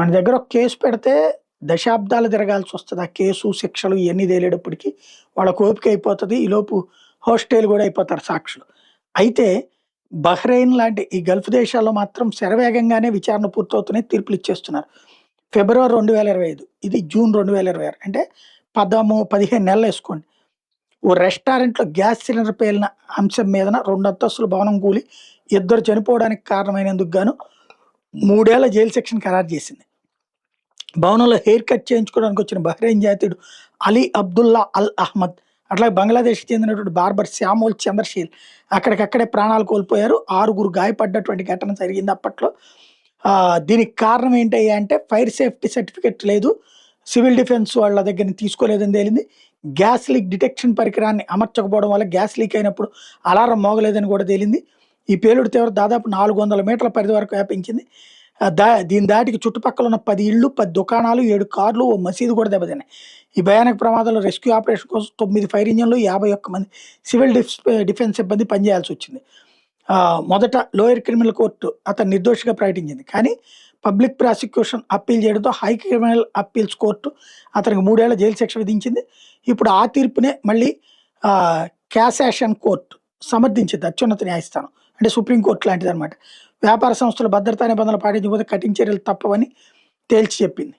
మన దగ్గర ఒక కేసు పెడితే దశాబ్దాలు తిరగాల్సి వస్తది. ఆ కేసు, శిక్షలు ఇయన్నీ తేలేటప్పటికి వాళ్ళకి ఓపిక అయిపోతది. ఈలోపు హోస్టైల్ గూడా అయిపోతారు సాక్షులు. అయితే బహ్రెయిన్ లాంటి ఈ గల్ఫ్ దేశాల్లో మాత్రం శరవేగంగానే విచారణ పూర్తవుతున్నాయి. తీర్పులిచ్చేస్తున్నారు. ఫిబ్రవరి 2025 ఇది జూన్ 2026 అంటే 15 నెలలేసుకోండి. ఓ రెస్టారెంట్‌లో గ్యాస్ సిలిండర్ పేలిన అంశం మీదన 2 అంతస్తుల భవనం కూలి ఇద్దరు చనిపోవడానికి కారణమైనందుకు గాను 3 ఏళ్ల జైలు శిక్షను ఖరారు చేసింది. భవనంలో హెయిర్ కట్ చేయించుకోవడానికి వచ్చిన బహ్రెయిన్ జాతీయుడు అలీ అబ్దుల్లా అల్ అహ్మద్, అట్లాగే బంగ్లాదేశ్‌కి చెందినటువంటి బార్బర్ శామ్యూల్ చంద్రశీల్ అక్కడికక్కడే ప్రాణాలు కోల్పోయారు. 6గురు గాయపడ్డటువంటి ఘటన జరిగింది అప్పట్లో. దీనికి కారణం ఏంటయ్యా అంటే ఫైర్ సేఫ్టీ సర్టిఫికేట్ లేదు. సివిల్ డిఫెన్స్ వాళ్ళ దగ్గర నుంచి తీసుకోలేదని తేలింది. గ్యాస్ లీక్ డిటెక్షన్ పరికరాన్ని అమర్చకపోవడం వల్ల గ్యాస్ లీక్ అయినప్పుడు అలారం మోగలేదని కూడా తేలింది. ఈ పేలుడు తీవ్రత దాదాపు 400 మీటర్ల పరిధి వరకు వ్యాపించింది. దీని దాటికి చుట్టుపక్కల ఉన్న 10 ఇళ్ళు, 10 దుకాణాలు, 7 కార్లు, ఓ మసీదు కూడా దెబ్బతిన్నాయి. ఈ భయానక ప్రమాదంలో రెస్క్యూ ఆపరేషన్ కోసం 9 ఫైర్ ఇంజిన్లు, 51 మంది సివిల్ డిఫెన్స్ సిబ్బంది పనిచేయాల్సొచ్చింది. మొదట లోయర్ క్రిమినల్ కోర్టు అతను నిర్దోషిగా ప్రకటించింది. కానీ పబ్లిక్ ప్రాసిక్యూషన్ అప్పీల్ చేయడంతో హై క్రిమినల్ అప్పీల్స్ కోర్టు అతనికి 3 ఏళ్ల జైలు శిక్ష విధించింది. ఇప్పుడు ఆ తీర్పునే మళ్ళీ క్యాసాషన్ కోర్టు సమర్థించింది, అత్యున్నత న్యాయస్థానం. అంటే సుప్రీం కోర్టు లాంటిదనమాట. వ్యాపార సంస్థల భద్రతా నిబంధనలు పాటించకపోతే కఠిన చర్యలు తప్పవని తేల్చి చెప్పింది.